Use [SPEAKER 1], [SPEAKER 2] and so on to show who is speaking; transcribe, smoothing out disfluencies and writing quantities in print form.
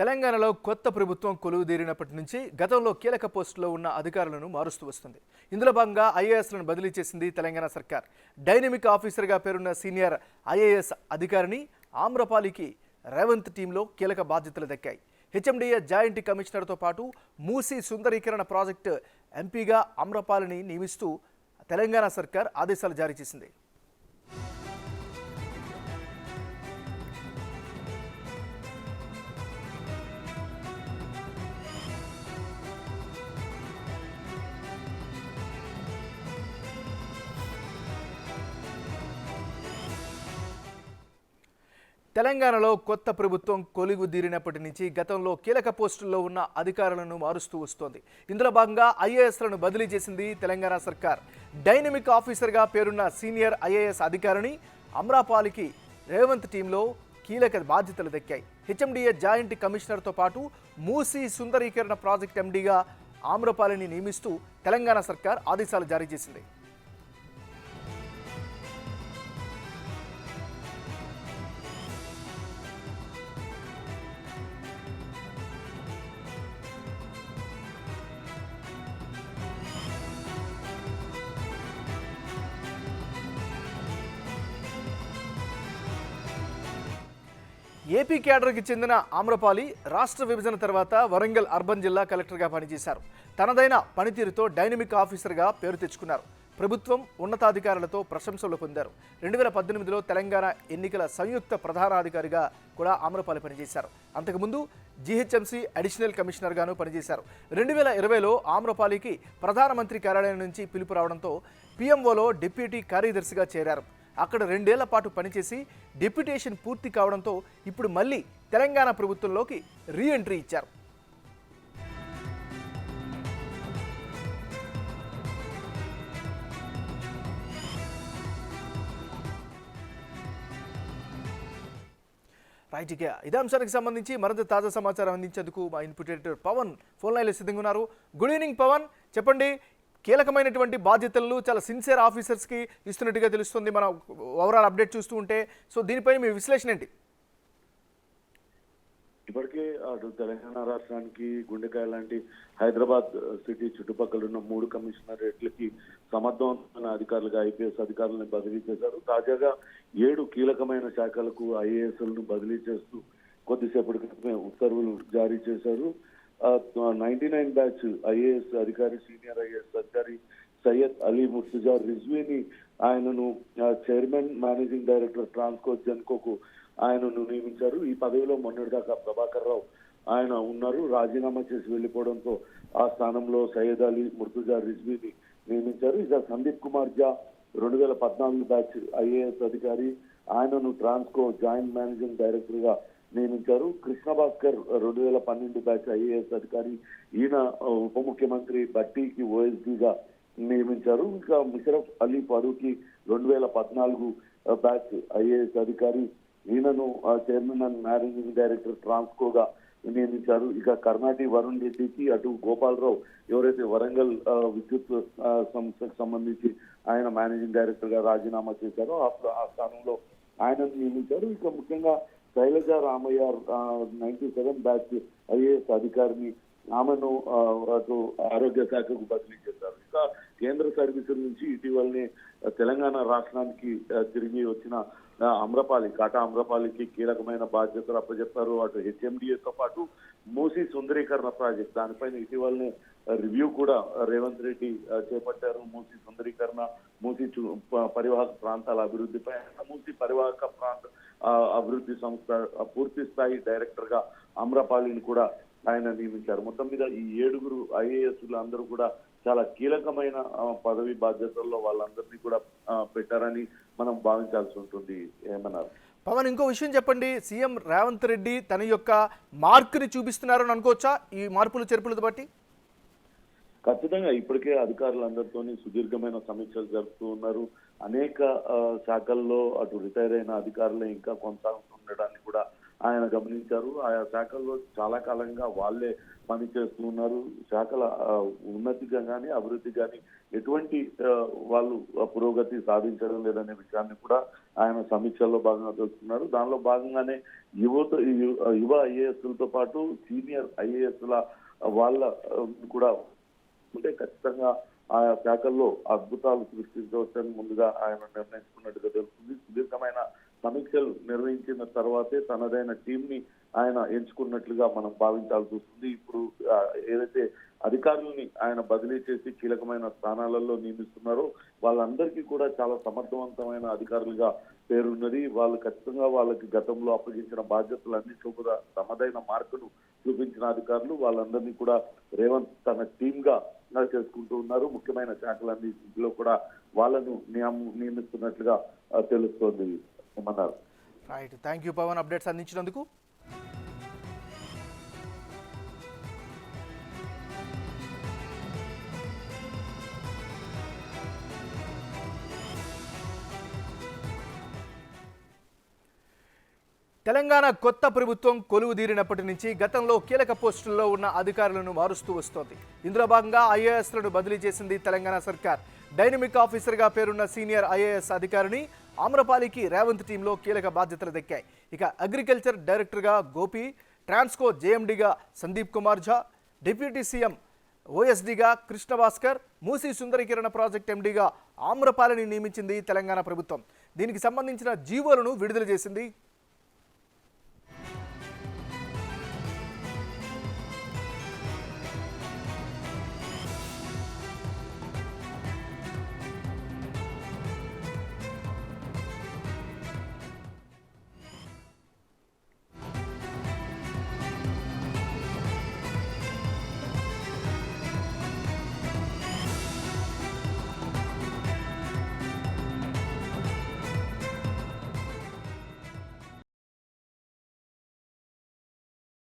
[SPEAKER 1] తెలంగాణలో కొత్త ప్రభుత్వం కొలువుదీరినప్పటి నుంచి గతంలో కీలక పోస్టులో ఉన్న అధికారులను మారుస్తూ వస్తుంది. ఇందులో భాగంగా ఐఏఎస్లను బదిలీ చేసింది తెలంగాణ సర్కార్. డైనమిక్ ఆఫీసర్గా పేరున్న సీనియర్ ఐఏఎస్ అధికారిని ఆమ్రపాలికి రేవంత్ టీంలో కీలక బాధ్యతలు దక్కాయి. హెచ్ఎండిఏ జాయింట్ కమిషనర్తో పాటు మూసీ సుందరీకరణ ప్రాజెక్టు ఎంపీగా ఆమ్రపాలిని నియమిస్తూ తెలంగాణ సర్కార్ ఆదేశాలు జారీ చేసింది. తెలంగాణలో కొత్త ప్రభుత్వం కొలువుదీరినప్పటి నుంచి గతంలో కీలక పోస్టుల్లో ఉన్న అధికారులను మారుస్తూ వస్తోంది. ఇందులో భాగంగా ఐఏఎస్లను బదిలీ చేసింది తెలంగాణ సర్కార్. డైనమిక్ ఆఫీసర్గా పేరున్న సీనియర్ ఐఏఎస్ అధికారిని అమ్రపాలికి రేవంత్ టీంలో కీలక బాధ్యతలు దక్కాయి. హెచ్ఎండిఏ జాయింట్ కమిషనర్తో పాటు మూసీ సుందరీకరణ ప్రాజెక్ట్ ఎండీగా ఆమ్రపాలిని నియమిస్తూ తెలంగాణ సర్కార్ ఆదేశాలు జారీ చేసింది. ఏపీ కేడర్కి చెందిన ఆమ్రపాలి రాష్ట్ర విభజన తర్వాత వరంగల్ అర్బన్ జిల్లా కలెక్టర్గా పనిచేశారు. తనదైన పనితీరుతో డైనమిక్ ఆఫీసర్గా పేరు తెచ్చుకున్నారు. ప్రభుత్వం ఉన్నతాధికారులతో ప్రశంసలు పొందారు. 2018లో తెలంగాణ ఎన్నికల సంయుక్త ప్రధానాధికారిగా కూడా ఆమ్రపాలి పనిచేశారు. అంతకుముందు జీహెచ్ఎంసీ అడిషనల్ కమిషనర్గాను పనిచేశారు. 2020లో ఆమ్రపాలికి ప్రధానమంత్రి కార్యాలయం నుంచి పిలుపు రావడంతో పీఎంఓలో డిప్యూటీ కార్యదర్శిగా చేరారు. అక్కడ 2 ఏళ్ల పాటు పనిచేసి డెప్యుటేషన్ పూర్తి కావడంతో ఇప్పుడు మళ్ళీ తెలంగాణ ప్రభుత్వంలోకి రీ ఎంట్రీ ఇచ్చారు. రైట్, ఇక ఇదే అంశానికి సంబంధించి మరింత తాజా సమాచారం అందించేందుకు మా ఇన్పుట్ ఎడిటర్ పవన్ ఫోన్ లైన్లో సిద్ధంగా ఉన్నారు. గుడ్ ఈవినింగ్ పవన్, చెప్పండి. కీలకమైనటువంటి బాధ్యతలు చాలా సిన్సియర్ ఆఫీసర్స్కి ఇస్తున్నట్టుగా తెలుస్తుంది మన ఓవరాల్ అప్డేట్ చూస్తూ ఉంటే. సో దీనిపై మీ విశ్లేషణ ఏంటి?
[SPEAKER 2] ఇప్పటికే అటు తెలంగాణ రాష్ట్రానికి గుండెకాయ లాంటి హైదరాబాద్ సిటీ చుట్టుపక్కల ఉన్న 3 కమిషనరేట్లకి సమర్థవంతమైన అధికారులుగా ఐపీఎస్ అధికారులను బదిలీ చేశారు. తాజాగా 7 కీలకమైన శాఖలకు ఐఏఎస్లను బదిలీ చేస్తూ కొద్దిసేపటి క్రితమే ఉత్తర్వులు జారీ చేశారు. 99 బ్యాచ్ ఐఏఎస్ అధికారి సీనియర్ ఐఏఎస్ అధికారి సయ్యద్ అలీ ముర్తుజా రిజ్వీని ఆయనను చైర్మన్ మేనేజింగ్ డైరెక్టర్ ట్రాన్స్కో జెన్కోకు ఆయనను నియమించారు. ఈ పదవిలో మొన్నటిదాకా ప్రభాకర్ రావు ఆయన ఉన్నారు. రాజీనామా చేసి వెళ్లిపోవడంతో ఆ స్థానంలో సయ్యద్ అలీ ముర్తుజా రిజ్వీని నియమించారు. ఇక సందీప్ కుమార్ జా 2014 బ్యాచ్ ఐఏఎస్ అధికారి ఆయనను ట్రాన్స్కో జాయింట్ మేనేజింగ్ డైరెక్టర్ గా నియమించారు. కృష్ణ భాస్కర్ 2012 బ్యాచ్ ఐఏఎస్ అధికారి, ఈయన ఉప ముఖ్యమంత్రి భట్టీకి ఓఎస్డీగా నియమించారు. ఇంకా ముషరఫ్ అలీ ఫరూకి 2014 బ్యాచ్ ఐఏఎస్ అధికారి, ఈయనను చైర్మన్ అండ్ మేనేజింగ్ డైరెక్టర్ ట్రాన్స్కోగా నియమించారు. ఇక కర్ణాటి వరుణ్ రెడ్డికి అటు గోపాలరావు ఎవరైతే వరంగల్ విద్యుత్ సంస్థకు సంబంధించి ఆయన మేనేజింగ్ డైరెక్టర్ గా రాజీనామా చేశారో ఆ స్థానంలో ఆయనను నియమించారు. ఇక ముఖ్యంగా శైలజ రామయ్య 97 బ్యాచ్ ఐఏఎస్ అధికారిని ఆమెను అటు ఆరోగ్య శాఖకు బదిలీ చేశారు. ఇంకా కేంద్ర సర్వీసుల నుంచి ఇటీవలనే తెలంగాణ రాష్ట్రానికి తిరిగి వచ్చిన కాటా అమ్రపాలికి కీలకమైన బాధ్యతలు అప్పచెప్పారు. అటు హెచ్ఎండిఏతో పాటు మూసీ సుందరీకరణ ప్రాజెక్ట్ దానిపైన ఇటీవలనే రివ్యూ కూడా రేవంత్ రెడ్డి చేపట్టారు. మూసీ సుందరీకరణ, మూసీ పరివాహక ప్రాంతాల అభివృద్ధిపై మూసీ పరివాహక ప్రాంత అభివృద్ధి సంస్థ పూర్తి స్థాయి డైరెక్టర్ గా అమ్రపాలిని కూడా ఆయన నియమించారు. మొత్తం మీద ఈ 7 ఐఏఎస్లు అందరూ కూడా చాలా కీలకమైన పదవి బాధ్యతల్లో వాళ్ళందరినీ కూడా పెట్టారని మనం భావించాల్సి ఉంటుంది. ఏమన్నారు
[SPEAKER 1] పవన్? ఇంకో విషయం చెప్పండి. సీఎం రేవంత్ రెడ్డి తన యొక్క మార్కుని చూపిస్తున్నారని అనుకోవచ్చా ఈ మార్పులు చేర్పులతో బట్టి?
[SPEAKER 2] ఖచ్చితంగా ఇప్పటికే అధికారులందరితో సుదీర్ఘమైన సమీక్షలు జరుపుతూ ఉన్నారు. అనేక శాఖల్లో అటు రిటైర్ అయిన అధికారులే ఇంకా కొనసాగుతుండడాన్ని కూడా ఆయన గమనించారు. ఆయా శాఖల్లో చాలా కాలంగా వాళ్ళే పనిచేస్తూ ఉన్నారు. శాఖల ఉన్నతిగా కానీ అభివృద్ధి కానీ ఎటువంటి వాళ్ళు పురోగతి సాధించడం లేదనే విషయాన్ని కూడా ఆయన సమీక్షల్లో భాగంగా తెలుసుకున్నారు. దానిలో భాగంగానే యువ ఐఏఎస్లతో పాటు సీనియర్ ఐఏఎస్ల వాళ్ళ కూడా ఉంటే ఖచ్చితంగా ఆయా శాఖల్లో అద్భుతాలు సృష్టించవచ్చని ముందుగా ఆయన నిర్ణయించుకున్నట్టుగా తెలుస్తుంది. సుదీర్ఘమైన సమీక్షలు నిర్వహించిన తర్వాతే తనదైన టీం ని ఆయన ఎంచుకున్నట్లుగా మనం భావించాల్సి వస్తుంది. ఇప్పుడు ఏదైతే అధికారులని ఆయన బదిలీ చేసి కీలకమైన స్థానాలలో నియమిస్తున్నారో వాళ్ళందరికీ కూడా చాలా సమర్థవంతమైన అధికారులుగా పేరున్నది. వాళ్ళు ఖచ్చితంగా వాళ్ళకి గతంలో అప్పగించిన బాధ్యతలన్నింటిలో కూడా తమదైన మార్కును చూపించిన అధికారులు వాళ్ళందరినీ కూడా రేవంత్ తన టీమ్ గా చేసుకుంటూ ఉన్నారు. ముఖ్యమైన శాఖలన్నింటిలో కూడా వాళ్ళను నియమిస్తున్నట్లుగా తెలుస్తోంది ఏమన్నారు.
[SPEAKER 1] Right, thank you Pawan updates అందించినందుకు. తెలంగాణ కొత్త ప్రభుత్వం కొలువుదీరినప్పటి నుంచి గతంలో కీలక పోస్టుల్లో ఉన్న అధికారులను మారుస్తూ వస్తోంది. ఇందులో భాగంగా ఐఏఎస్లను బదిలీ చేసింది తెలంగాణ సర్కార్. డైనమిక్ ఆఫీసర్గా పేరున్న సీనియర్ ఐఏఎస్ అధికారిని ఆమ్రపాలికి రేవంత్ టీంలో కీలక బాధ్యతలు దక్కాయి. ఇక అగ్రికల్చర్ డైరెక్టర్గా గోపి, ట్రాన్స్కో జేఎండీగా సందీప్ కుమార్ ఝా, డిప్యూటీ సీఎం ఓఎస్డీగా కృష్ణభాస్కర్, మూసీ సుందరీకరణ ప్రాజెక్ట్ ఎండీగా ఆమ్రపాలిని నియమించింది తెలంగాణ ప్రభుత్వం. దీనికి సంబంధించిన జీవోలను విడుదల చేసింది